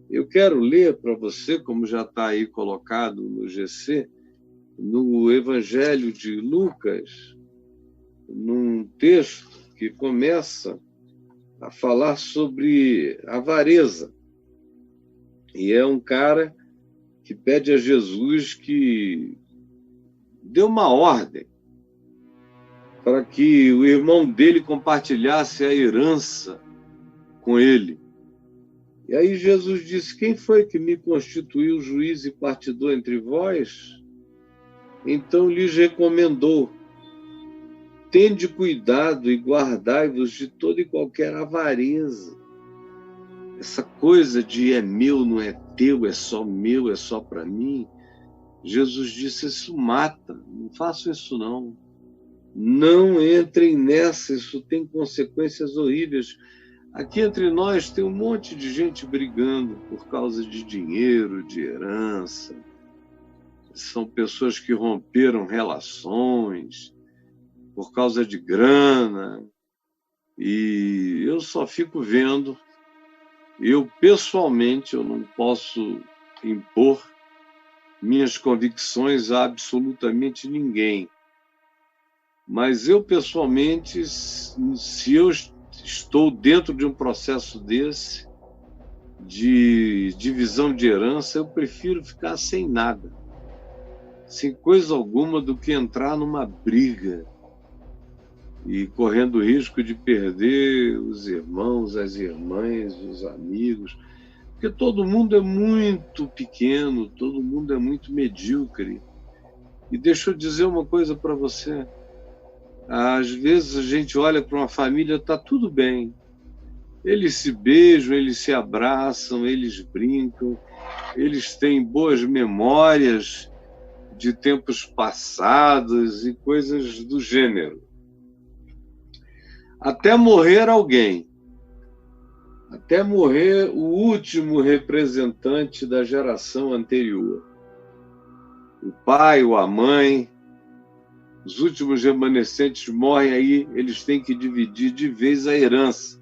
Eu quero ler para você, como já está aí colocado no GC, no Evangelho de Lucas, num texto que começa a falar sobre avareza. E é um cara que pede a Jesus que dê uma ordem para que o irmão dele compartilhasse a herança com ele. E aí Jesus disse: quem foi que me constituiu juiz e partidor entre vós? Então lhes recomendou: tende cuidado e guardai-vos de toda e qualquer avareza. Essa coisa de é meu, não é teu, é só meu, é só para mim. Jesus disse: isso mata, não façam isso não. Não entrem nessa, isso tem consequências horríveis. Aqui entre nós tem um monte de gente brigando por causa de dinheiro, de herança. São pessoas que romperam relações por causa de grana. E eu só fico vendo. Eu, pessoalmente, eu não posso impor minhas convicções a absolutamente ninguém. Mas eu, pessoalmente, se eu estou dentro de um processo desse, de divisão de herança, eu prefiro ficar sem nada, sem coisa alguma, do que entrar numa briga e correndo o risco de perder os irmãos, as irmãs, os amigos, porque todo mundo é muito pequeno, todo mundo é muito medíocre. E deixa eu dizer uma coisa para você. Às vezes a gente olha para uma família, está tudo bem. Eles se beijam, eles se abraçam, eles brincam, eles têm boas memórias de tempos passados e coisas do gênero. Até morrer alguém, até morrer o último representante da geração anterior. O pai ou a mãe, os últimos remanescentes morrem, aí eles têm que dividir de vez a herança.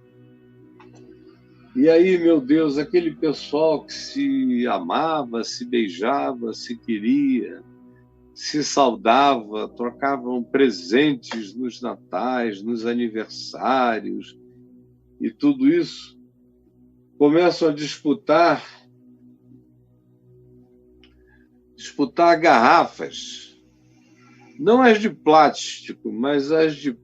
E aí, meu Deus, aquele pessoal que se amava, se beijava, se queria, se saudava, trocavam presentes nos natais, nos aniversários, e tudo isso, começam a disputar garrafas, não as de plástico, mas as de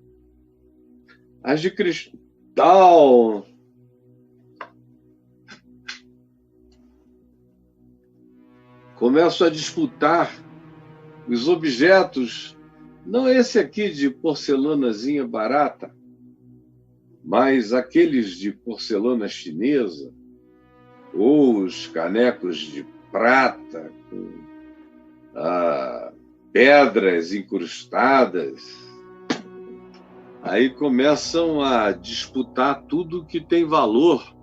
cristal. Começam a disputar os objetos, não esse aqui de porcelanazinha barata, mas aqueles de porcelana chinesa, ou os canecos de prata com pedras incrustadas. Aí começam a disputar tudo que tem valor.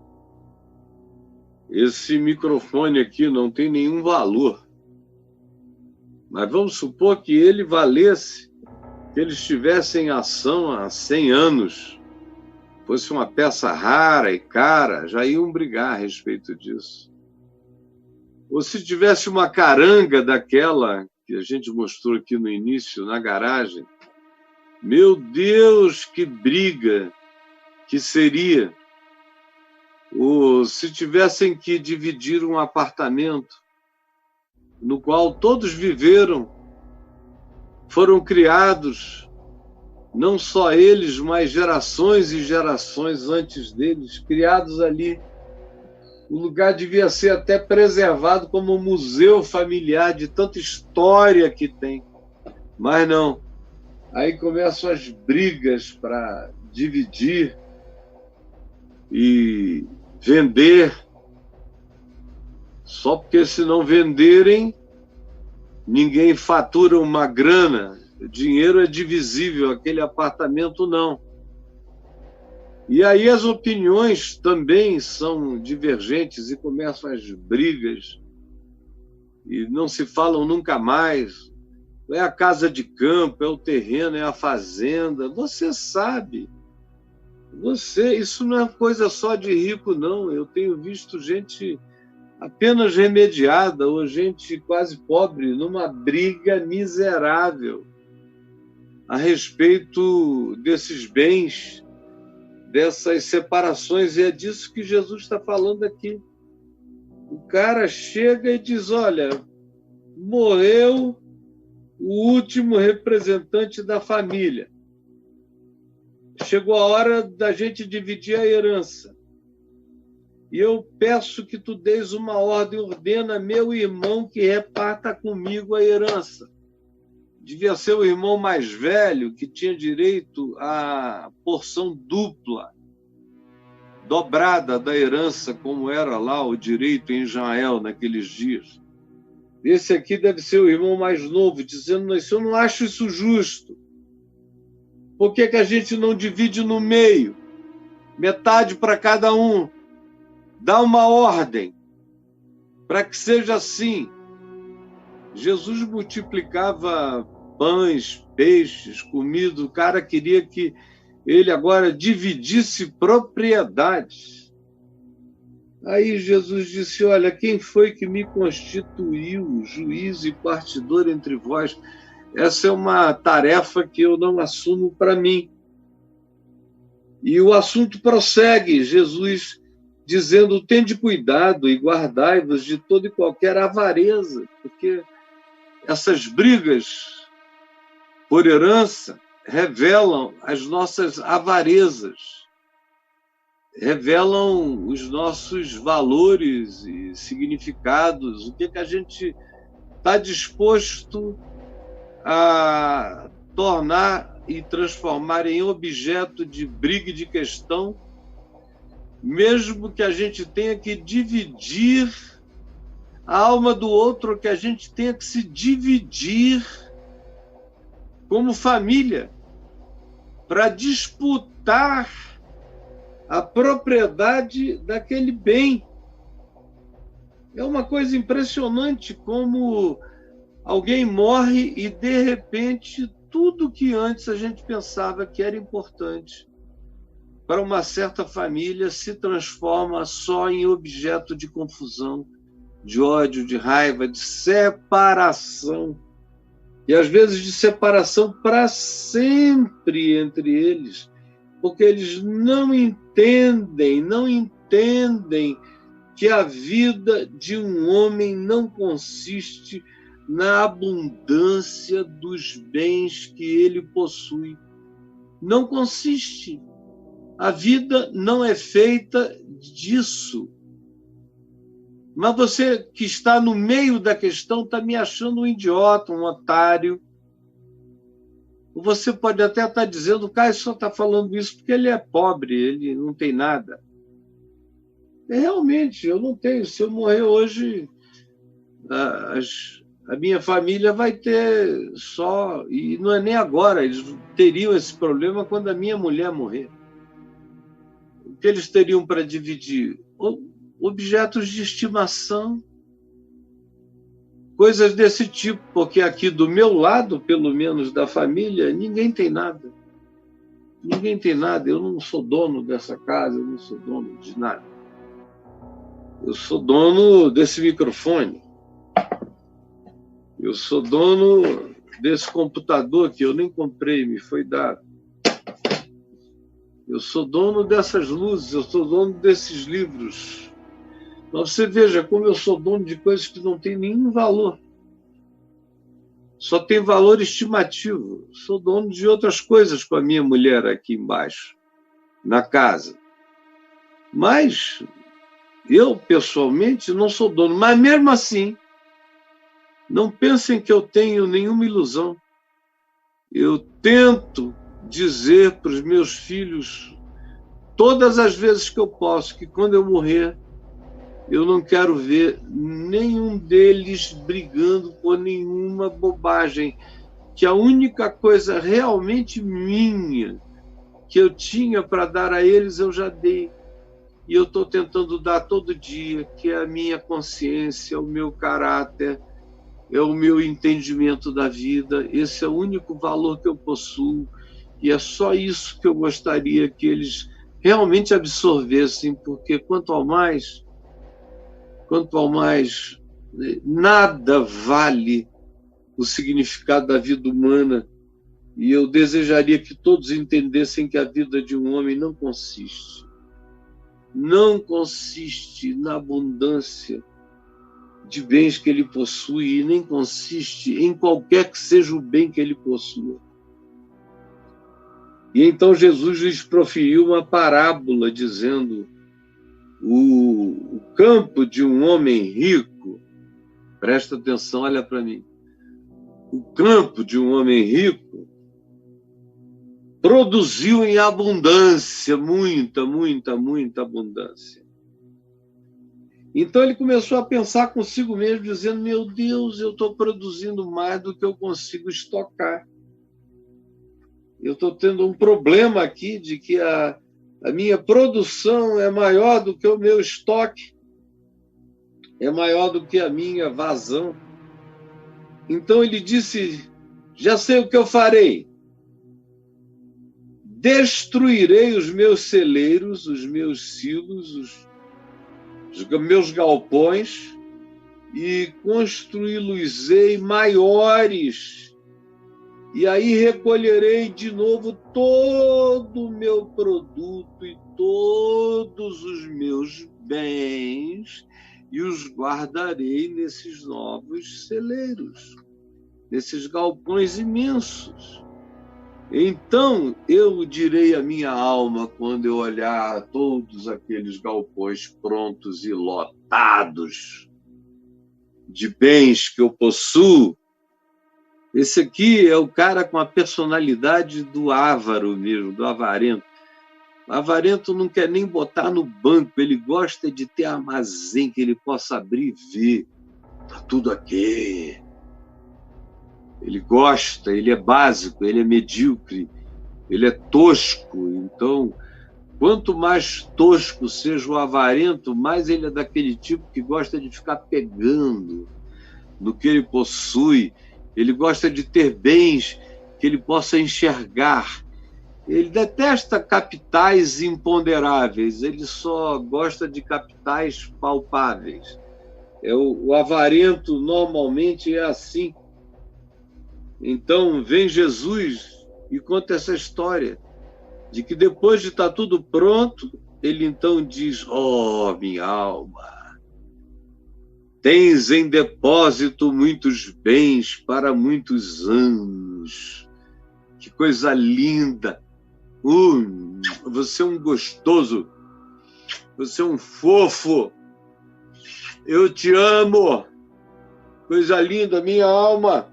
Esse microfone aqui não tem nenhum valor. Mas vamos supor que ele valesse, que ele estivesse em ação há 100 anos, fosse uma peça rara e cara, já iam brigar a respeito disso. Ou se tivesse uma caranga daquela que a gente mostrou aqui no início, na garagem, meu Deus, que briga que seria. Ou se tivessem que dividir um apartamento no qual todos viveram, foram criados, não só eles, mas gerações e gerações antes deles, criados ali. O lugar devia ser até preservado como um museu familiar de tanta história que tem. Mas não. Aí começam as brigas para dividir e vender. Só porque se não venderem, ninguém fatura uma grana. O dinheiro é divisível, aquele apartamento não. E aí as opiniões também são divergentes e começam as brigas. E não se falam nunca mais. É a casa de campo, é o terreno, é a fazenda. Você sabe. Isso não é coisa só de rico, não. Eu tenho visto gente apenas remediada, ou gente quase pobre, numa briga miserável a respeito desses bens, dessas separações, e é disso que Jesus está falando aqui. O cara chega e diz: olha, morreu o último representante da família. Chegou a hora da gente dividir a herança. E eu peço que tu deis uma ordem, ordena meu irmão que reparta comigo a herança. Devia ser o irmão mais velho, que tinha direito à porção dupla, dobrada da herança, como era lá o direito em Israel naqueles dias. Esse aqui deve ser o irmão mais novo, dizendo: mas eu não acho isso justo. Por que a gente não divide no meio? Metade para cada um. Dá uma ordem para que seja assim. Jesus multiplicava pães, peixes, comida. O cara queria que ele agora dividisse propriedades. Aí Jesus disse: olha, quem foi que me constituiu juiz e partidor entre vós? Essa é uma tarefa que eu não assumo para mim. E o assunto prossegue, Jesus dizendo: tende cuidado e guardai-vos de toda e qualquer avareza, porque essas brigas por herança revelam as nossas avarezas, revelam os nossos valores e significados, o que a gente está disposto a tornar e transformar em objeto de briga e de questão, mesmo que a gente tenha que dividir a alma do outro, que a gente tenha que se dividir como família para disputar a propriedade daquele bem. É uma coisa impressionante como alguém morre e, de repente, tudo que antes a gente pensava que era importante para uma certa família se transforma só em objeto de confusão, de ódio, de raiva, de separação. E às vezes de separação para sempre entre eles, porque eles não entendem que a vida de um homem não consiste na abundância dos bens que ele possui. Não consiste. A vida não é feita disso. Mas você que está no meio da questão está me achando um idiota, um otário. Você pode até estar dizendo: o Caio só está falando isso porque ele é pobre, ele não tem nada. Realmente, eu não tenho. Se eu morrer hoje, a minha família vai ter só... E não é nem agora, eles teriam esse problema quando a minha mulher morrer. O que eles teriam para dividir? Objetos de estimação, coisas desse tipo, porque aqui do meu lado, pelo menos da família, ninguém tem nada. Ninguém tem nada. Eu não sou dono dessa casa, eu não sou dono de nada. Eu sou dono desse microfone. Eu sou dono desse computador que eu nem comprei, me foi dado. Eu sou dono dessas luzes, eu sou dono desses livros. Mas você veja como eu sou dono de coisas que não têm nenhum valor. Só tem valor estimativo. Sou dono de outras coisas com a minha mulher aqui embaixo, na casa. Mas eu, pessoalmente, não sou dono. Mas mesmo assim, não pensem que eu tenho nenhuma ilusão. Eu tento dizer para os meus filhos, todas as vezes que eu posso, que quando eu morrer, eu não quero ver nenhum deles brigando por nenhuma bobagem, que a única coisa realmente minha que eu tinha para dar a eles, eu já dei. E eu estou tentando dar todo dia, que é a minha consciência, o meu caráter, é o meu entendimento da vida. Esse é o único valor que eu possuo. E é só isso que eu gostaria que eles realmente absorvessem, porque quanto quanto ao mais, nada vale o significado da vida humana, e eu desejaria que todos entendessem que a vida de um homem não consiste na abundância de bens que ele possui, e nem consiste em qualquer que seja o bem que ele possua. E então Jesus lhes proferiu uma parábola, dizendo: o campo de um homem rico, presta atenção, olha para mim, o campo de um homem rico produziu em abundância, muita abundância. Então ele começou a pensar consigo mesmo, dizendo: meu Deus, eu estou produzindo mais do que eu consigo estocar. Eu estou tendo um problema aqui de que a minha produção é maior do que o meu estoque, é maior do que a minha vazão. Então ele disse: já sei o que eu farei. Destruirei os meus celeiros, os meus silos, os meus galpões, e construí-los-ei maiores. E aí recolherei de novo todo o meu produto e todos os meus bens, e os guardarei nesses novos celeiros, nesses galpões imensos. Então eu direi à minha alma, quando eu olhar todos aqueles galpões prontos e lotados de bens que eu possuo, esse aqui é o cara com a personalidade do avaro mesmo, do avarento. O avarento não quer nem botar no banco, ele gosta de ter armazém que ele possa abrir e ver. Está tudo aqui. Ele gosta, ele é básico, ele é medíocre, ele é tosco. Então, quanto mais tosco seja o avarento, mais ele é daquele tipo que gosta de ficar pegando no que ele possui. Ele gosta de ter bens que ele possa enxergar. Ele detesta capitais imponderáveis, ele só gosta de capitais palpáveis. O avarento normalmente é assim. Então vem Jesus e conta essa história de que depois de estar tudo pronto, ele então diz: oh, minha alma, tens em depósito muitos bens para muitos anos. Que coisa linda! Você é um gostoso, você é um fofo, eu te amo, coisa linda, minha alma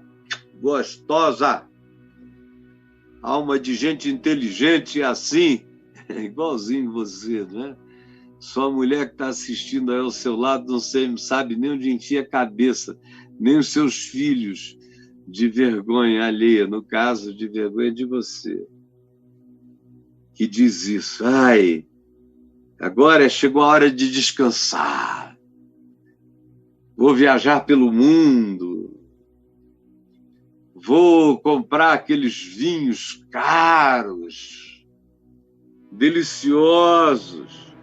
gostosa, alma de gente inteligente, assim, igualzinho você, né? Sua mulher que está assistindo aí ao seu lado não sabe nem onde enfia a cabeça, nem os seus filhos, de vergonha alheia, no caso, de vergonha de você, que diz isso: ai, agora chegou a hora de descansar, vou viajar pelo mundo, vou comprar aqueles vinhos caros, deliciosos,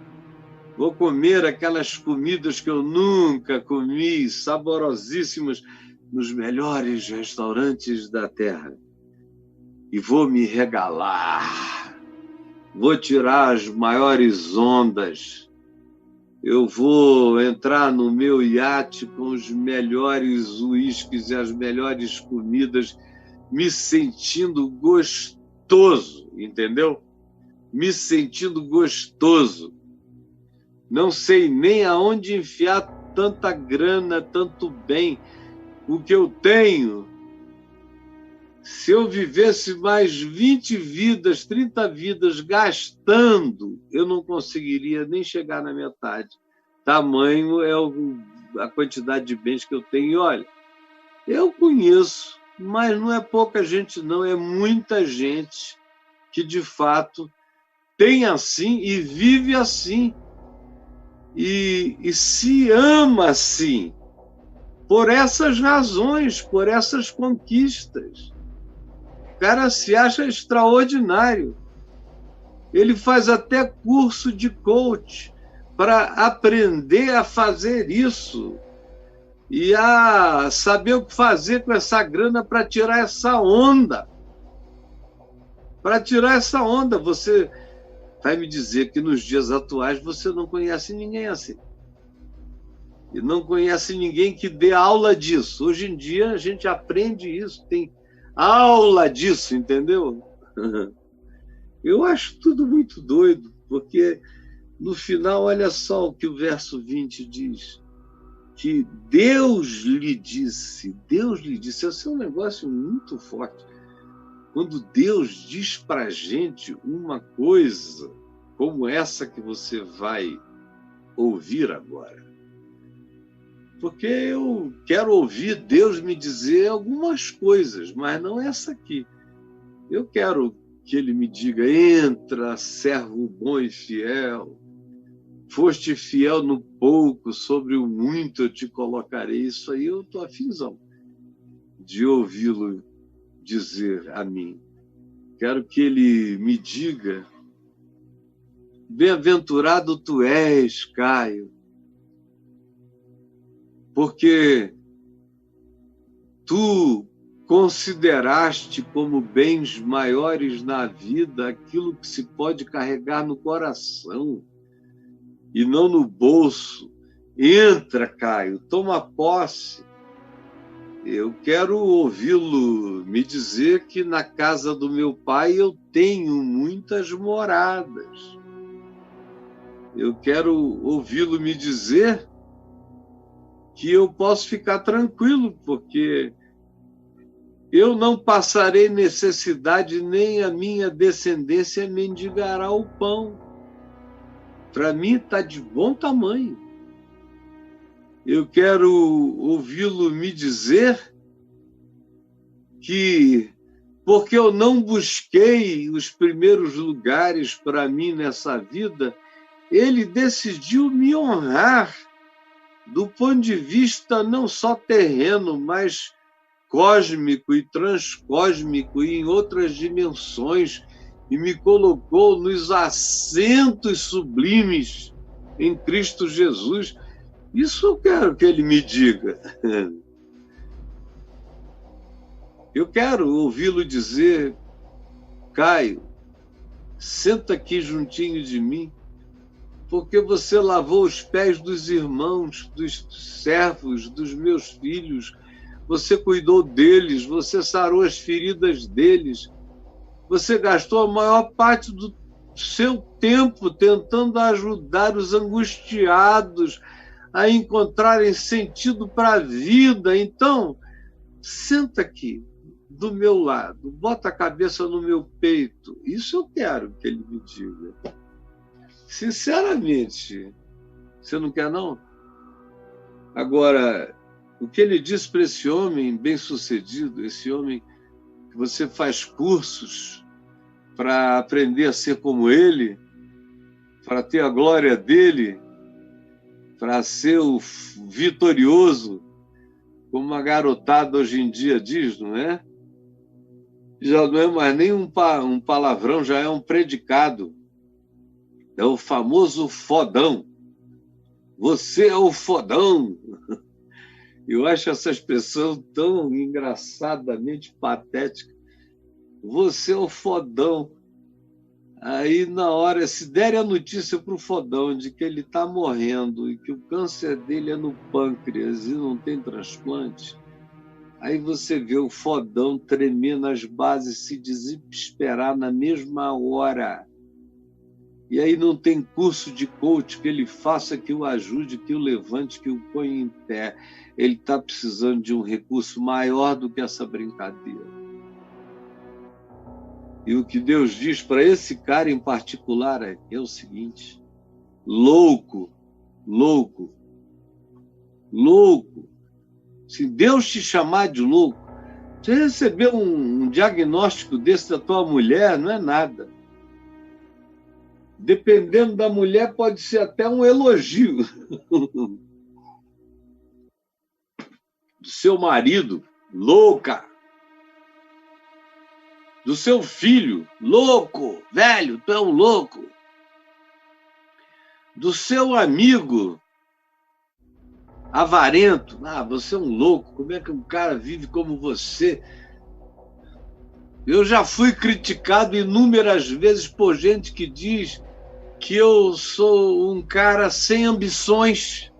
vou comer aquelas comidas que eu nunca comi, saborosíssimas, nos melhores restaurantes da terra, e vou me regalar, vou tirar as maiores ondas, eu vou entrar no meu iate com os melhores uísques e as melhores comidas, me sentindo gostoso, entendeu? Me sentindo gostoso. Não sei nem aonde enfiar tanta grana, tanto bem. O que eu tenho, se eu vivesse mais 20 vidas, 30 vidas gastando, eu não conseguiria nem chegar na metade. Tamanho é a quantidade de bens que eu tenho. E olha, eu conheço, mas não é pouca gente não, é muita gente que de fato tem assim e vive assim. E se ama assim, por essas razões, por essas conquistas. O cara se acha extraordinário. Ele faz até curso de coach, para aprender a fazer isso e a saber o que fazer com essa grana para tirar essa onda. Para tirar essa onda, você vai me dizer que nos dias atuais você não conhece ninguém assim. E não conhece ninguém que dê aula disso. Hoje em dia a gente aprende isso, tem aula disso, entendeu? Eu acho tudo muito doido, porque no final, olha só o que o verso 20 diz, que Deus lhe disse, esse é um negócio muito forte. Quando Deus diz para a gente uma coisa como essa que você vai ouvir agora, porque eu quero ouvir Deus me dizer algumas coisas, mas não essa aqui. Eu quero que Ele me diga, entra, servo bom e fiel, foste fiel no pouco, sobre o muito eu te colocarei. Isso aí eu estou afinzão de ouvi-lo dizer a mim. Quero que Ele me diga, bem-aventurado tu és, Caio, porque tu consideraste como bens maiores na vida aquilo que se pode carregar no coração e não no bolso. Entra, Caio, toma posse. Eu quero ouvi-lo me dizer que na casa do meu pai eu tenho muitas moradas. Eu quero ouvi-lo me dizer que eu posso ficar tranquilo, porque eu não passarei necessidade, nem a minha descendência mendigará o pão. Para mim está de bom tamanho. Eu quero ouvi-lo me dizer que, porque eu não busquei os primeiros lugares para mim nessa vida, ele decidiu me honrar do ponto de vista não só terreno, mas cósmico e transcósmico e em outras dimensões, e me colocou nos assentos sublimes em Cristo Jesus. Isso eu quero que ele me diga. Eu quero ouvi-lo dizer, Caio, senta aqui juntinho de mim, porque você lavou os pés dos irmãos, dos servos, dos meus filhos, você cuidou deles, você sarou as feridas deles, você gastou a maior parte do seu tempo tentando ajudar os angustiados a encontrarem sentido para a vida. Então, senta aqui do meu lado, bota a cabeça no meu peito. Isso eu quero que ele me diga. Sinceramente, você não quer, não? Agora, o que ele diz para esse homem bem-sucedido, esse homem que você faz cursos para aprender a ser como ele, para ter a glória dele, para ser o vitorioso, como a garotada hoje em dia diz, não é? Já não é mais nem um palavrão, já é um predicado. É o famoso fodão. Você é o fodão. Eu acho essa expressão tão engraçadamente patética. Você é o fodão. Aí, na hora, se derem a notícia para o fodão de que ele está morrendo e que o câncer dele é no pâncreas e não tem transplante, aí você vê o fodão tremer nas bases, se desesperar na mesma hora. E aí não tem curso de coach que ele faça, que o ajude, que o levante, que o ponha em pé. Ele está precisando de um recurso maior do que essa brincadeira. E o que Deus diz para esse cara em particular é o seguinte: louco, louco, louco. Se Deus te chamar de louco, você receber um diagnóstico desse da tua mulher, não é nada. Dependendo da mulher, pode ser até um elogio. Do seu marido, louca. Do seu filho, louco, velho, tu é um louco. do seu amigo avarento. Ah, você é um louco, como é que um cara vive como você? Eu já fui criticado inúmeras vezes por gente que diz que eu sou um cara sem ambições.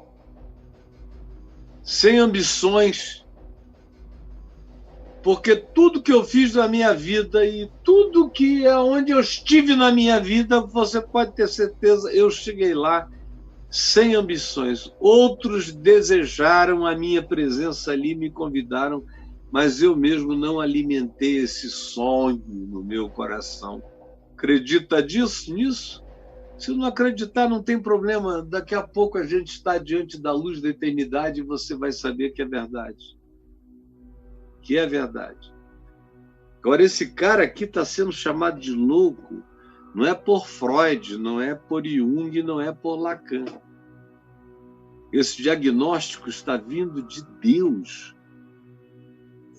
Sem ambições. Porque tudo que eu fiz na minha vida e tudo que é onde eu estive na minha vida, você pode ter certeza, eu cheguei lá sem ambições. Outros desejaram a minha presença ali, me convidaram, mas eu mesmo não alimentei esse sonho no meu coração. Acredita nisso? Se não acreditar, não tem problema. Daqui a pouco a gente está diante da luz da eternidade e você vai saber que é verdade. Que é verdade. Agora, esse cara aqui está sendo chamado de louco, não é por Freud, não é por Jung, não é por Lacan. Esse diagnóstico está vindo de Deus.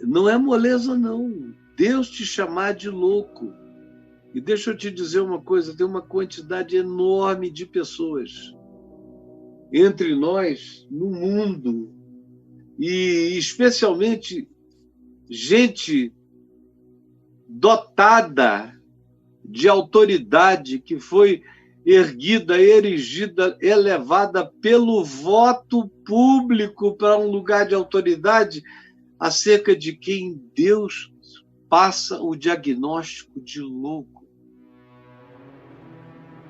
Não é moleza, não. Deus te chamar de louco. E deixa eu te dizer uma coisa, tem uma quantidade enorme de pessoas entre nós, no mundo, e especialmente gente dotada de autoridade que foi erguida, erigida, elevada pelo voto público para um lugar de autoridade, acerca de quem Deus passa o diagnóstico de louco.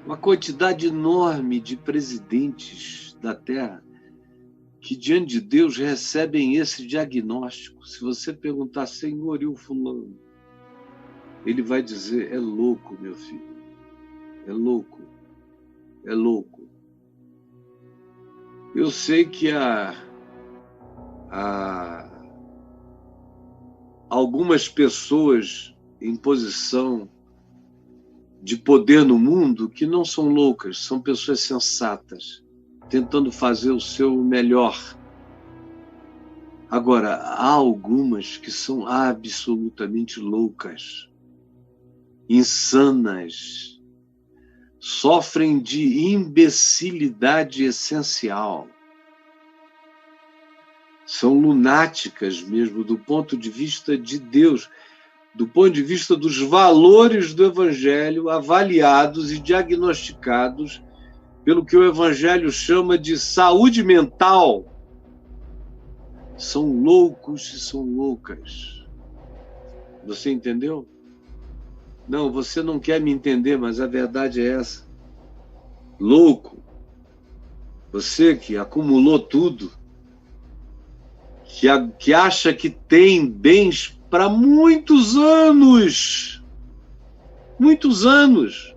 Uma quantidade enorme de presidentes da Terra que, diante de Deus, recebem esse diagnóstico. Se você perguntar, Senhor, e o fulano? Ele vai dizer, é louco, meu filho. É louco. É louco. Eu sei que há algumas pessoas em posição de poder no mundo que não são loucas, são pessoas sensatas, tentando fazer o seu melhor. Agora, há algumas que são absolutamente loucas, insanas, sofrem de imbecilidade essencial. São lunáticas mesmo, do ponto de vista de Deus, do ponto de vista dos valores do Evangelho, avaliados e diagnosticados pelo que o Evangelho chama de saúde mental. São loucos e são loucas. Você entendeu? Não, você não quer me entender, mas a verdade é essa. Louco. Você que acumulou tudo, que acha que tem bens para muitos anos. Muitos anos.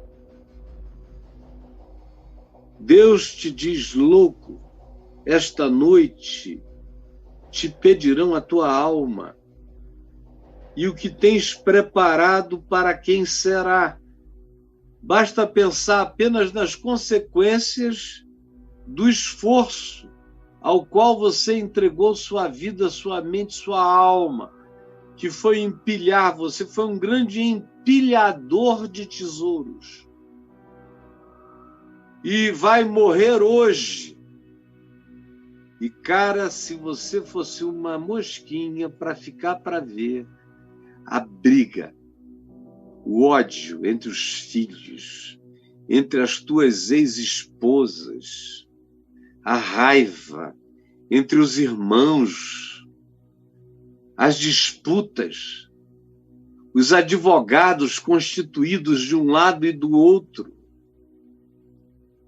Deus te diz, louco, esta noite te pedirão a tua alma. E o que tens preparado para quem será? Basta pensar apenas nas consequências do esforço ao qual você entregou sua vida, sua mente, sua alma, que foi empilhar, você foi um grande empilhador de tesouros. E vai morrer hoje. E, cara, se você fosse uma mosquinha para ficar para ver a briga, o ódio entre os filhos, entre as tuas ex-esposas, a raiva entre os irmãos, as disputas, os advogados constituídos de um lado e do outro,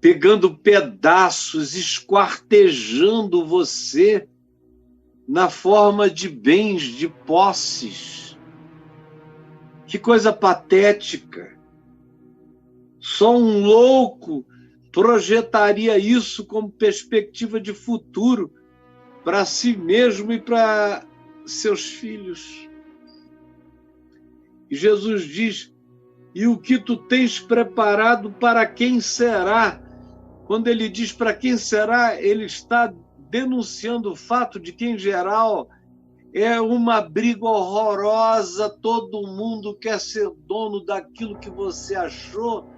pegando pedaços, esquartejando você na forma de bens, de posses. Que coisa patética. Só um louco projetaria isso como perspectiva de futuro para si mesmo e para seus filhos. E Jesus diz, e o que tu tens preparado para quem será? Quando ele diz para quem será, ele está denunciando o fato de que, em geral, é uma briga horrorosa, todo mundo quer ser dono daquilo que você achou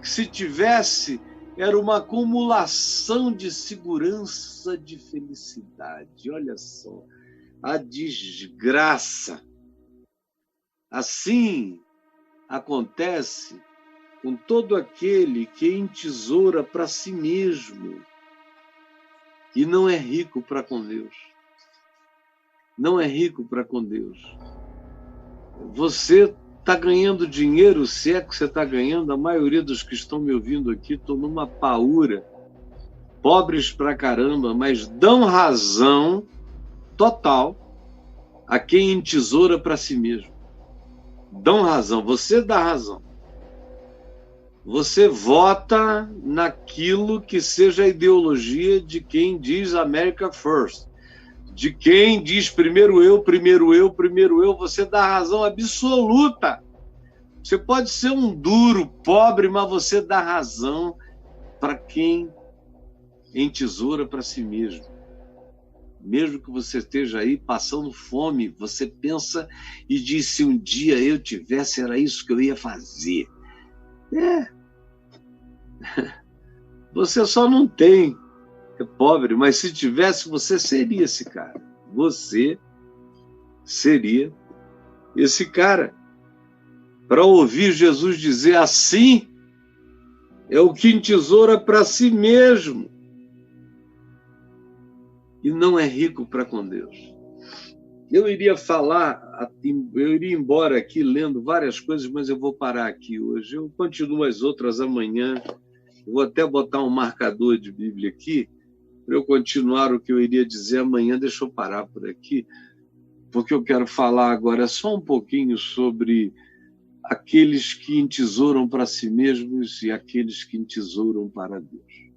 que se tivesse, era uma acumulação de segurança, de felicidade. Olha só, a desgraça. Assim acontece com todo aquele que entesoura para si mesmo e não é rico para com Deus. Não é rico para com Deus. Você está ganhando dinheiro, se é que você está ganhando, a maioria dos que estão me ouvindo aqui estão numa paúra, pobres pra caramba, mas dão razão total a quem entesoura para si mesmo. Dão razão, você dá razão. Você vota naquilo que seja a ideologia de quem diz America First, de quem diz primeiro eu, primeiro eu, primeiro eu, você dá razão absoluta. Você pode ser um duro, pobre, mas você dá razão para quem entesoura para si mesmo. Mesmo que você esteja aí passando fome, você pensa e diz, se um dia eu tivesse, era isso que eu ia fazer. Você só não tem, é pobre, mas se tivesse, você seria esse cara. Você seria esse cara. Para ouvir Jesus dizer assim, é o que entesoura para si mesmo e não é rico para com Deus. Eu iria embora aqui lendo várias coisas, mas eu vou parar aqui hoje. Eu continuo as outras amanhã. Eu vou até botar um marcador de Bíblia aqui para eu continuar o que eu iria dizer amanhã. Deixa eu parar por aqui, porque eu quero falar agora só um pouquinho sobre aqueles que entesouram para si mesmos e aqueles que entesouram para Deus.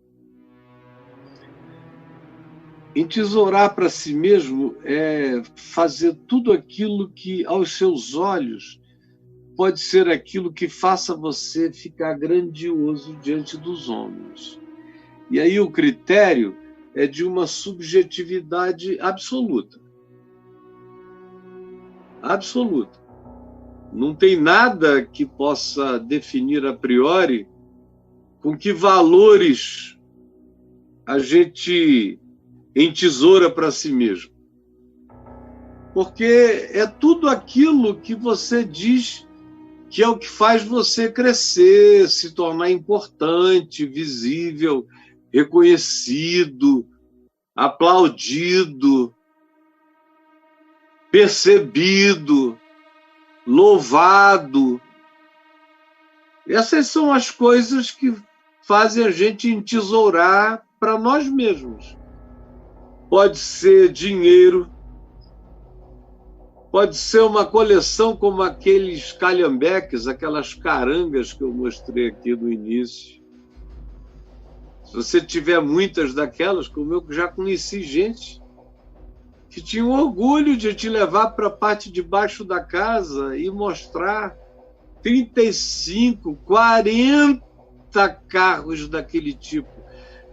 Entesourar para si mesmo é fazer tudo aquilo que, aos seus olhos, pode ser aquilo que faça você ficar grandioso diante dos homens. E aí o critério é de uma subjetividade absoluta. Absoluta. Não tem nada que possa definir a priori com que valores a gente entesoura para si mesmo. Porque é tudo aquilo que você diz que é o que faz você crescer, se tornar importante, visível, reconhecido, aplaudido, percebido, louvado. Essas são as coisas que fazem a gente entesourar para nós mesmos. Pode ser dinheiro, pode ser uma coleção como aqueles calhambeques, aquelas carangas que eu mostrei aqui no início. Se você tiver muitas daquelas, como eu já conheci gente que tinha orgulho de te levar para a parte de baixo da casa e mostrar 35, 40 carros daquele tipo.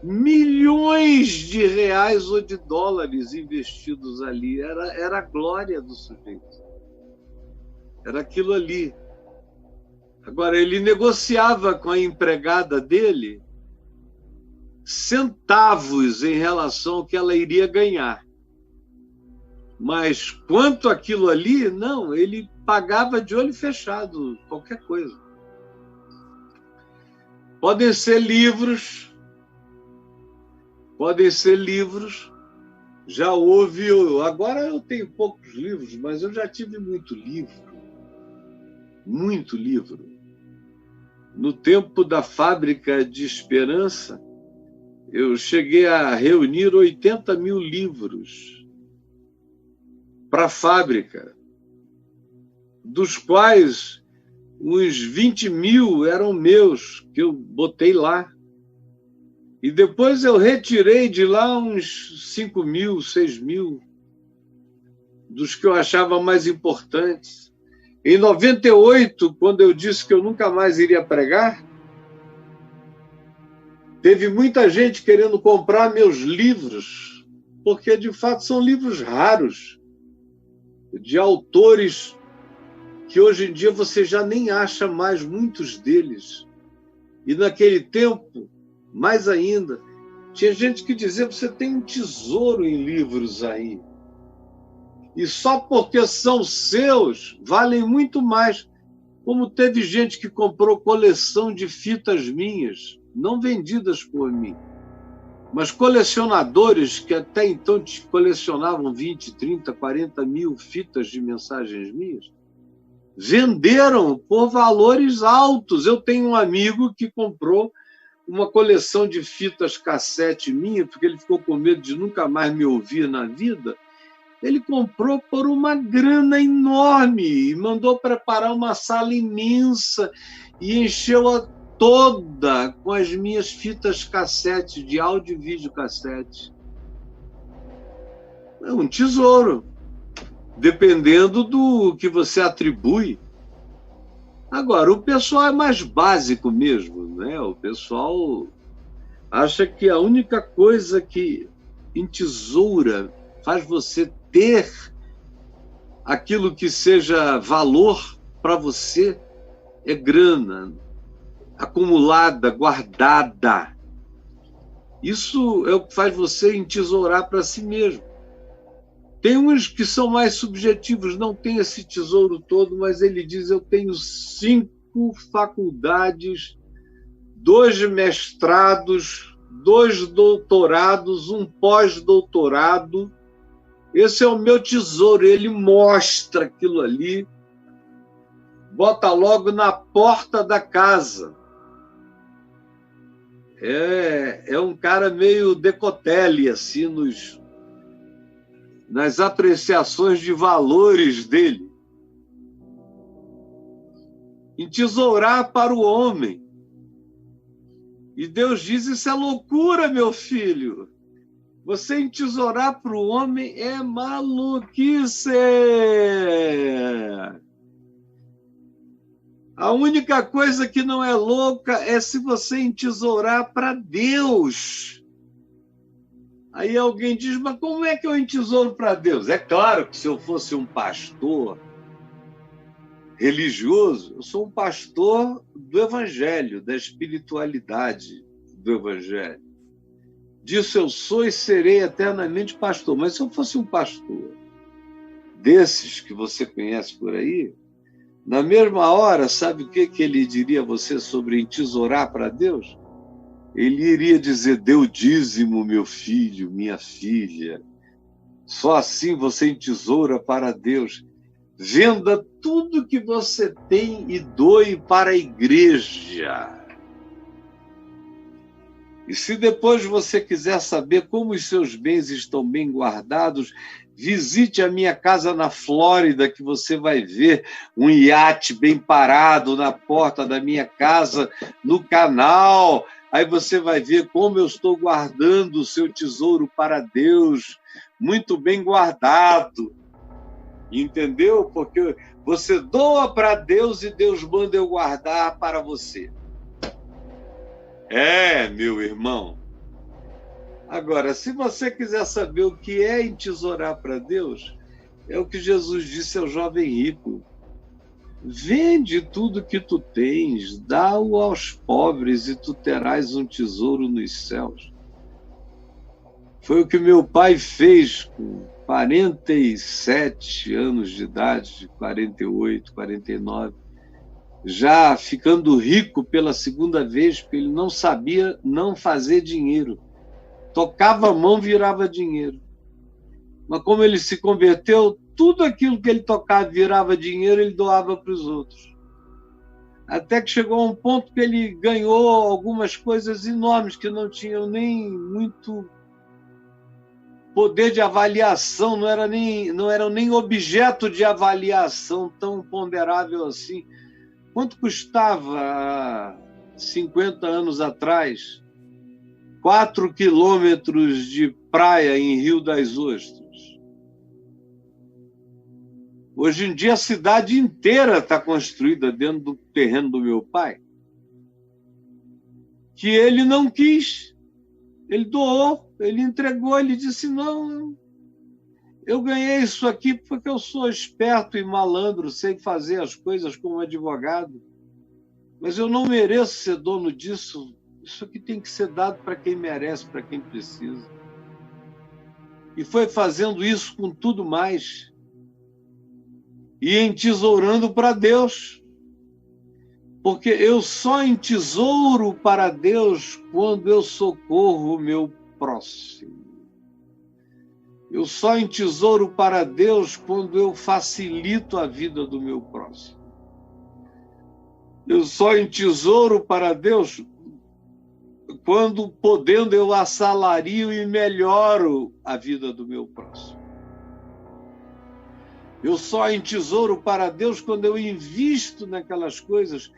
Milhões de reais ou de dólares investidos ali. Era a glória do sujeito. Era aquilo ali. Agora, ele negociava com a empregada dele centavos em relação ao que ela iria ganhar. Mas quanto aquilo ali, não, ele pagava de olho fechado qualquer coisa. Podem ser livros, já houve, agora eu tenho poucos livros, mas eu já tive muito livro. No tempo da Fábrica de Esperança, eu cheguei a reunir 80 mil livros para a fábrica, dos quais uns 20 mil eram meus, que eu botei lá. E depois eu retirei de lá uns 5 mil, 6 mil, dos que eu achava mais importantes. Em 98, quando eu disse que eu nunca mais iria pregar, teve muita gente querendo comprar meus livros, porque de fato são livros raros, de autores que hoje em dia você já nem acha mais muitos deles. E naquele tempo, Mais ainda, tinha gente que dizia: você tem um tesouro em livros aí. E só porque são seus, valem muito mais. Como teve gente que comprou coleção de fitas minhas, não vendidas por mim, mas colecionadores que até então colecionavam 20, 30, 40 mil fitas de mensagens minhas, venderam por valores altos. Eu tenho um amigo que comprou uma coleção de fitas cassete minha, porque ele ficou com medo de nunca mais me ouvir na vida. Ele comprou por uma grana enorme e mandou preparar uma sala imensa e encheu-a toda com as minhas fitas cassete, de áudio e vídeo cassete. É um tesouro, dependendo do que você atribui. Agora, o pessoal é mais básico mesmo, né? O pessoal acha que a única coisa que entesoura, faz você ter aquilo que seja valor para você, é grana acumulada, guardada. Isso é o que faz você entesourar para si mesmo. Tem uns que são mais subjetivos, não tem esse tesouro todo, mas ele diz: eu tenho 5 faculdades, 2 mestrados, 2 doutorados, um pós-doutorado. Esse é o meu tesouro. Ele mostra aquilo ali, bota logo na porta da casa. É um cara meio Decotelli, assim, nas apreciações de valores dele. Entesourar para o homem. E Deus diz: isso é loucura, meu filho. Você entesourar para o homem é maluquice. A única coisa que não é louca é se você entesourar para Deus. Aí alguém diz: mas como é que eu entesouro para Deus? É claro que se eu fosse um pastor religioso, eu sou um pastor do Evangelho, da espiritualidade do Evangelho. Disso eu sou e serei eternamente pastor. Mas se eu fosse um pastor desses que você conhece por aí, na mesma hora, sabe o que ele diria a você sobre entesourar para Deus? Ele iria dizer: dê o dízimo, meu filho, minha filha. Só assim você entesoura para Deus. Venda tudo que você tem e doe para a igreja. E se depois você quiser saber como os seus bens estão bem guardados, visite a minha casa na Flórida, que você vai ver um iate bem parado na porta da minha casa, no canal. Aí você vai ver como eu estou guardando o seu tesouro para Deus, muito bem guardado. Entendeu? Porque você doa para Deus e Deus manda eu guardar para você. Meu irmão. Agora, se você quiser saber o que é entesourar para Deus, é o que Jesus disse ao jovem rico: vende tudo que tu tens, dá-o aos pobres e tu terás um tesouro nos céus. Foi o que meu pai fez com 47 anos de idade, 48, 49, já ficando rico pela segunda vez, porque ele não sabia não fazer dinheiro. Tocava a mão, virava dinheiro. Mas como ele se converteu, tudo aquilo que ele tocava virava dinheiro, ele doava para os outros. Até que chegou a um ponto que ele ganhou algumas coisas enormes que não tinham nem muito poder de avaliação, não eram nem objeto de avaliação tão ponderável assim. Quanto custava há 50 anos atrás 4 quilômetros de praia em Rio das Ostras? Hoje em dia a cidade inteira está construída dentro do terreno do meu pai, que ele não quis. Ele doou, ele entregou, ele disse: não, eu ganhei isso aqui porque eu sou esperto e malandro, sei fazer as coisas como advogado, mas eu não mereço ser dono disso. Isso aqui tem que ser dado para quem merece, para quem precisa. E foi fazendo isso com tudo mais. E entesourando para Deus. Porque eu só entesouro para Deus quando eu socorro o meu próximo. Eu só entesouro para Deus quando eu facilito a vida do meu próximo. Eu só entesouro para Deus quando, podendo, eu assalario e melhoro a vida do meu próximo. Eu só entesouro para Deus quando eu invisto naquelas coisas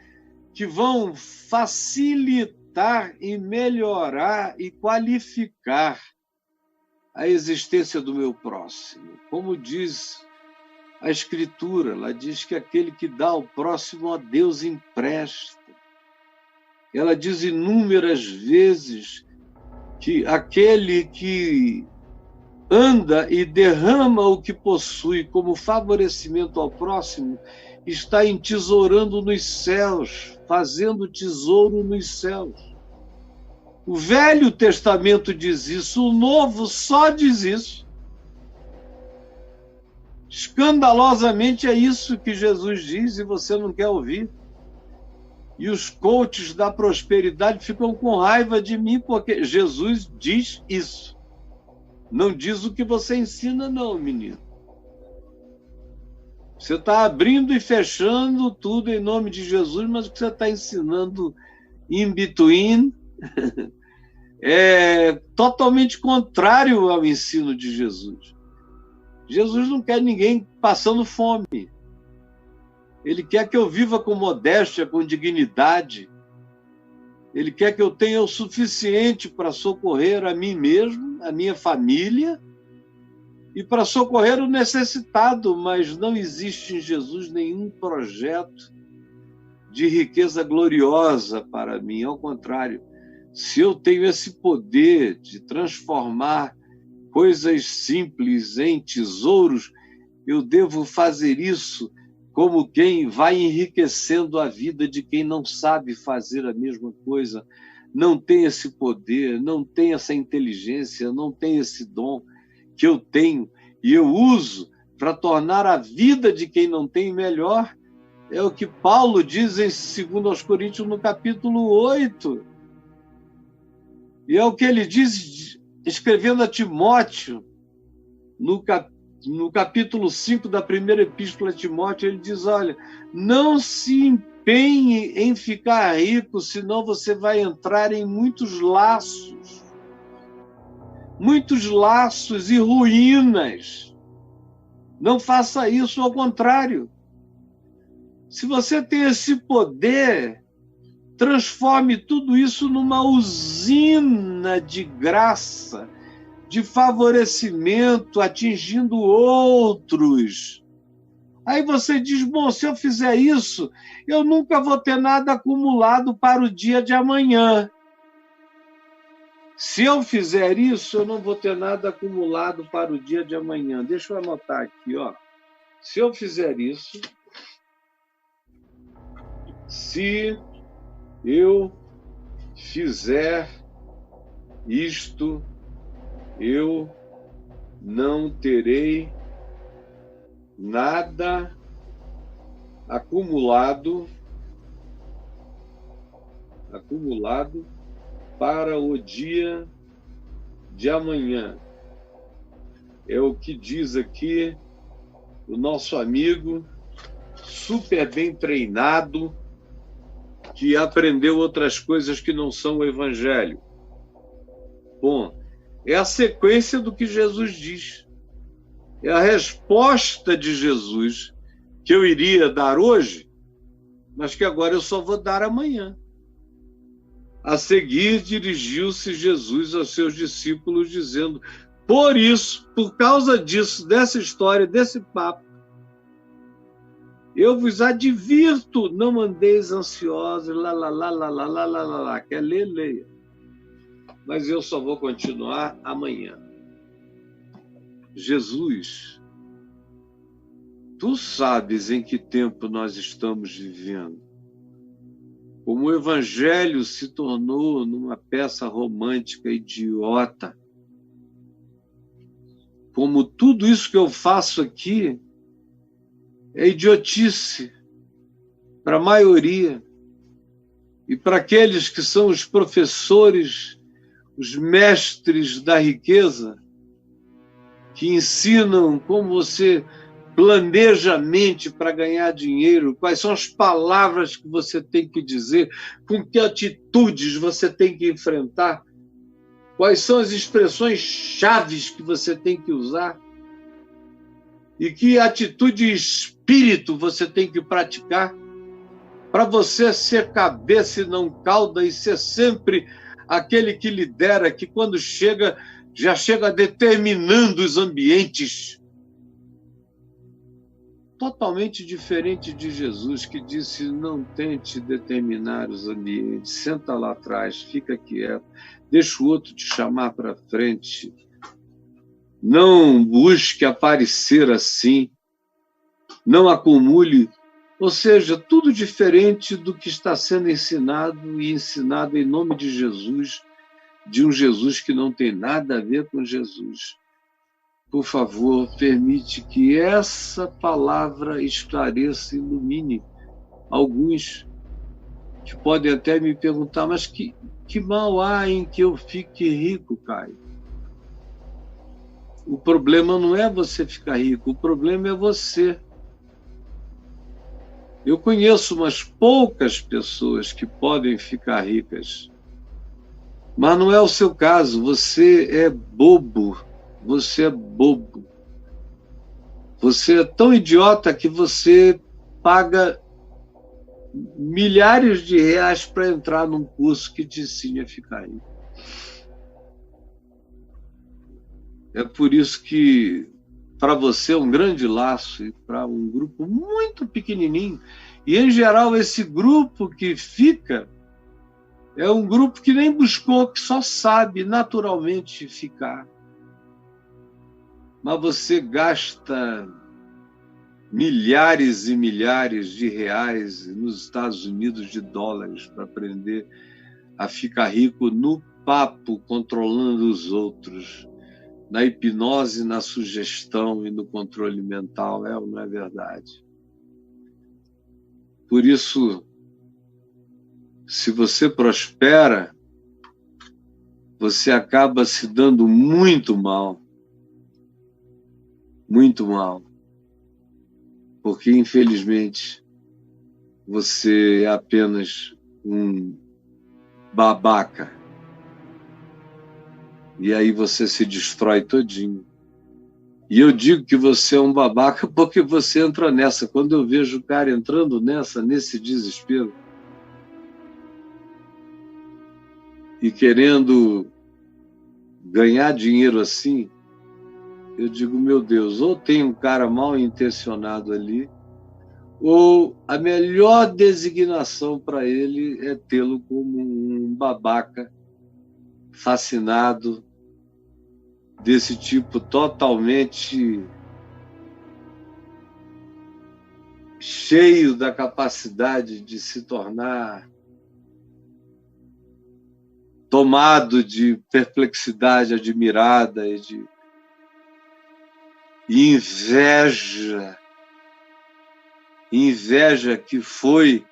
que vão facilitar e melhorar e qualificar a existência do meu próximo. Como diz a Escritura, ela diz que aquele que dá ao próximo a Deus empresta. Ela diz inúmeras vezes que aquele que anda e derrama o que possui como favorecimento ao próximo está entesourando nos céus, fazendo tesouro nos céus. O Velho Testamento diz isso, o Novo só diz isso. Escandalosamente é isso que Jesus diz e você não quer ouvir. E os coaches da prosperidade ficam com raiva de mim porque Jesus diz isso. Não diz o que você ensina, não, menino. Você está abrindo e fechando tudo em nome de Jesus, mas o que você está ensinando in between é totalmente contrário ao ensino de Jesus. Jesus não quer ninguém passando fome. Ele quer que eu viva com modéstia, com dignidade. Ele quer que eu tenha o suficiente para socorrer a mim mesmo, a minha família, e para socorrer o necessitado, mas não existe em Jesus nenhum projeto de riqueza gloriosa para mim. Ao contrário, se eu tenho esse poder de transformar coisas simples em tesouros, eu devo fazer isso como quem vai enriquecendo a vida de quem não sabe fazer a mesma coisa, não tem esse poder, não tem essa inteligência, não tem esse dom que eu tenho e eu uso para tornar a vida de quem não tem melhor. É o que Paulo diz em 2 Coríntios, no capítulo 8. E é o que ele diz, escrevendo a Timóteo, no capítulo 5 da primeira epístola a Timóteo, ele diz, olha, não se empenhe em ficar rico, senão você vai entrar em muitos laços e ruínas. Não faça isso, ao contrário. Se você tem esse poder, transforme tudo isso numa usina de graça, de favorecimento, atingindo outros. Aí você diz, bom, se eu fizer isso, eu nunca vou ter nada acumulado para o dia de amanhã. Se eu fizer isso, eu não vou ter nada acumulado para o dia de amanhã. Deixa eu anotar aqui, ó. Se eu fizer isso, se eu fizer isto, eu não terei nada acumulado para o dia de amanhã. É o que diz aqui o nosso amigo super bem treinado, que aprendeu outras coisas que não são o Evangelho. Bom, é a sequência do que Jesus diz. É a resposta de Jesus que eu iria dar hoje, mas que agora eu só vou dar amanhã. A seguir, dirigiu-se Jesus aos seus discípulos, dizendo, por isso, por causa disso, dessa história, desse papo, eu vos advirto, não andeis ansiosos, quer ler, leia. Mas eu só vou continuar amanhã. Jesus, tu sabes em que tempo nós estamos vivendo. como o evangelho se tornou numa peça romântica idiota, como tudo isso que eu faço aqui é idiotice para a maioria. E para aqueles que são os professores, os mestres da riqueza, que ensinam como você planeja a mente para ganhar dinheiro, quais são as palavras que você tem que dizer, com que atitudes você tem que enfrentar, quais são as expressões chaves que você tem que usar e que atitude e espírito você tem que praticar para você ser cabeça e não cauda e ser sempre aquele que lidera, que quando chega, já chega determinando os ambientes. Totalmente diferente de Jesus, que disse: não tente determinar os ambientes, senta lá atrás, fica quieto, deixa o outro te chamar para frente. Não busque aparecer assim, não acumule. Ou seja, tudo diferente do que está sendo ensinado e ensinado em nome de Jesus, de um Jesus que não tem nada a ver com Jesus. Por favor, permite que essa palavra esclareça e ilumine alguns que podem até me perguntar: mas que mal há em que eu fique rico, Caio? O problema não é você ficar rico, o problema é você. Eu conheço umas poucas pessoas que podem ficar ricas, mas não é o seu caso. Você é bobo, você é bobo. Você é tão idiota que você paga milhares de reais para entrar num curso que te ensine a ficar rico. É por isso que para você é um grande laço e para um grupo muito pequenininho. E, em geral, esse grupo que fica é um grupo que nem buscou, que só sabe naturalmente ficar. Mas você gasta milhares e milhares de reais nos Estados Unidos, de dólares, para aprender a ficar rico no papo, controlando os outros, na hipnose, na sugestão e no controle mental. É ou não é verdade? Por isso, se você prospera, você acaba se dando muito mal. Muito mal. Porque, infelizmente, você é apenas um babaca. E aí você se destrói todinho. E eu digo que você é um babaca porque você entra nessa. Quando eu vejo o cara entrando nesse desespero, e querendo ganhar dinheiro assim, eu digo: meu Deus, ou tem um cara mal intencionado ali, ou a melhor designação para ele é tê-lo como um babaca fascinado, desse tipo totalmente cheio da capacidade de se tornar tomado de perplexidade admirada e de inveja que foi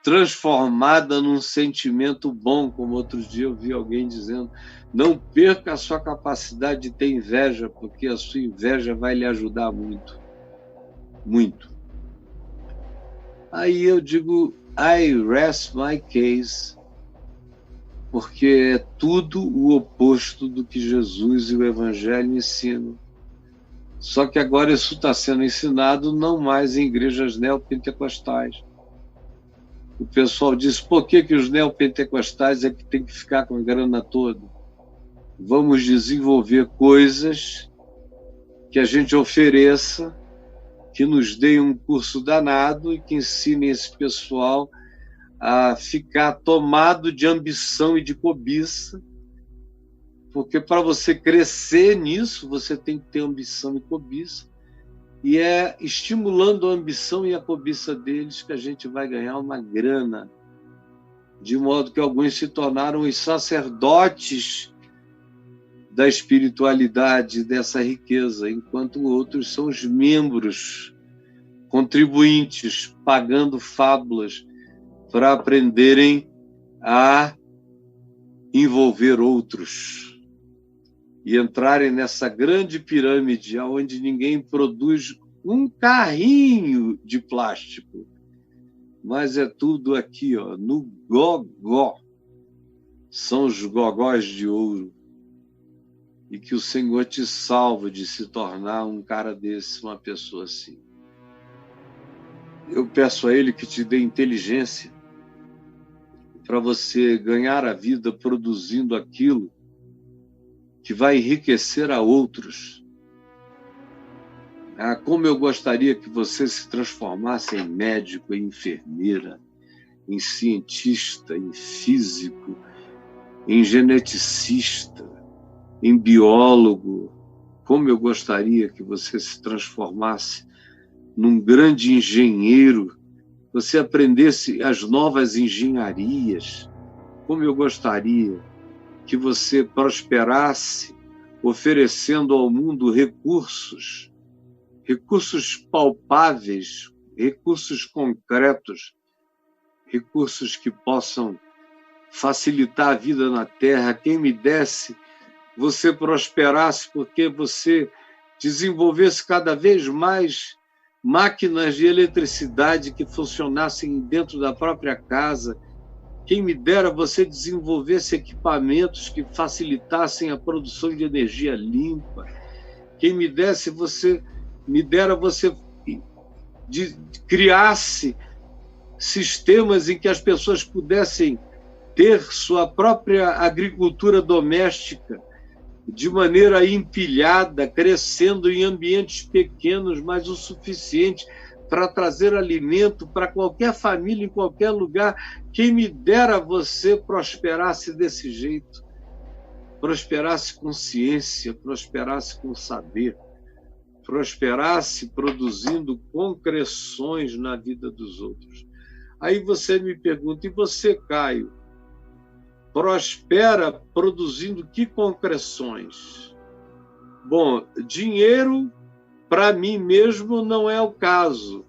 transformada num sentimento bom, como outros dias eu vi alguém dizendo: não perca a sua capacidade de ter inveja, porque a sua inveja vai lhe ajudar muito, muito. Aí eu digo: I rest my case, porque é tudo o oposto do que Jesus e o Evangelho ensinam. Só que agora isso está sendo ensinado não mais em igrejas neopentecostais. O pessoal diz: por que os neopentecostais é que tem que ficar com a grana toda? Vamos desenvolver coisas que a gente ofereça, que nos deem um curso danado e que ensinem esse pessoal a ficar tomado de ambição e de cobiça, porque para você crescer nisso, você tem que ter ambição e cobiça, e é estimulando a ambição e a cobiça deles que a gente vai ganhar uma grana de modo que alguns se tornaram os sacerdotes da espiritualidade dessa riqueza, enquanto outros são os membros contribuintes, pagando fábulas para aprenderem a envolver outros e entrarem nessa grande pirâmide onde ninguém produz um carrinho de plástico, mas é tudo aqui, ó, no gogó. São os gogós de ouro. E que o Senhor te salve de se tornar um cara desse, uma pessoa assim. Eu peço a Ele que te dê inteligência para você ganhar a vida produzindo aquilo que vai enriquecer a outros. Como eu gostaria que você se transformasse em médico, em enfermeira, em cientista, em físico, em geneticista, em biólogo. Como eu gostaria que você se transformasse num grande engenheiro, você aprendesse as novas engenharias. Como eu gostaria que você prosperasse oferecendo ao mundo recursos palpáveis, recursos concretos, recursos que possam facilitar a vida na Terra. Quem me desse você prosperasse porque você desenvolvesse cada vez mais máquinas de eletricidade que funcionassem dentro da própria casa. Quem me dera você desenvolvesse equipamentos que facilitassem a produção de energia limpa. Quem me dera você criasse sistemas em que as pessoas pudessem ter sua própria agricultura doméstica de maneira empilhada, crescendo em ambientes pequenos, mas o suficiente para trazer alimento para qualquer família, em qualquer lugar. Quem me dera você prosperasse desse jeito, prosperasse com ciência, prosperasse com saber, prosperasse produzindo concreções na vida dos outros. Aí você me pergunta, e você, Caio, prospera produzindo que concreções? Bom, dinheiro, para mim mesmo, não é o caso,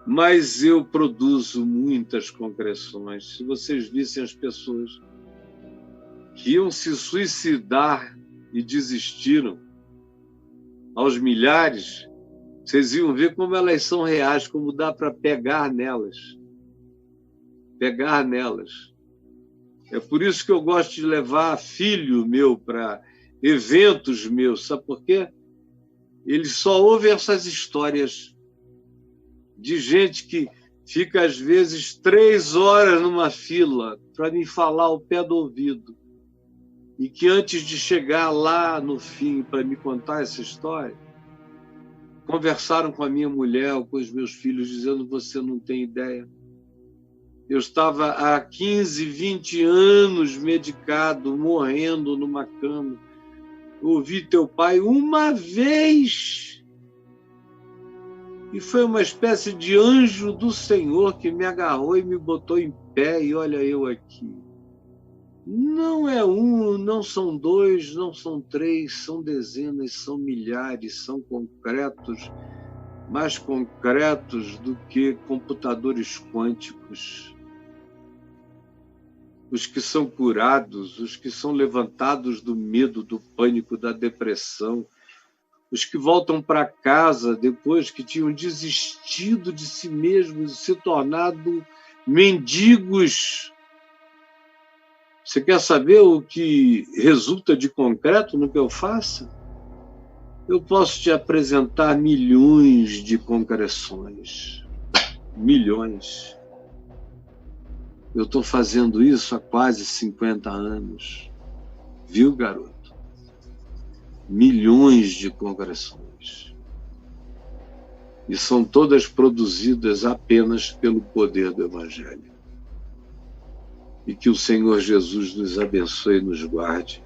mas eu produzo muitas concreções. Se vocês vissem as pessoas que iam se suicidar e desistiram, aos milhares, vocês iam ver como elas são reais, como dá para pegar nelas. Pegar nelas. É por isso que eu gosto de levar filho meu para eventos meus. Sabe por quê? Eles só ouvem essas histórias de gente que fica, às vezes, 3 horas numa fila para me falar ao pé do ouvido. E que antes de chegar lá no fim para me contar essa história, conversaram com a minha mulher ou com os meus filhos, dizendo: você não tem ideia. Eu estava há 15, 20 anos medicado, morrendo numa cama. Eu ouvi teu pai uma vez. E foi uma espécie de anjo do Senhor que me agarrou e me botou em pé. E olha eu aqui. Não é um, não são 2, não são 3, são dezenas, são milhares, são concretos, mais concretos do que computadores quânticos. Os que são curados, os que são levantados do medo, do pânico, da depressão, os que voltam para casa depois que tinham desistido de si mesmos e se tornado mendigos. Você quer saber o que resulta de concreto no que eu faço? Eu posso te apresentar milhões de concreções. Milhões. Eu estou fazendo isso há quase 50 anos. Viu, garoto? Milhões de concreções. E são todas produzidas apenas pelo poder do Evangelho. E que o Senhor Jesus nos abençoe e nos guarde.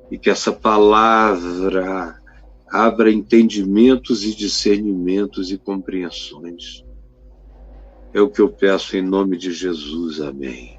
E que essa palavra abra entendimentos e discernimentos e compreensões. É o que eu peço em nome de Jesus. Amém.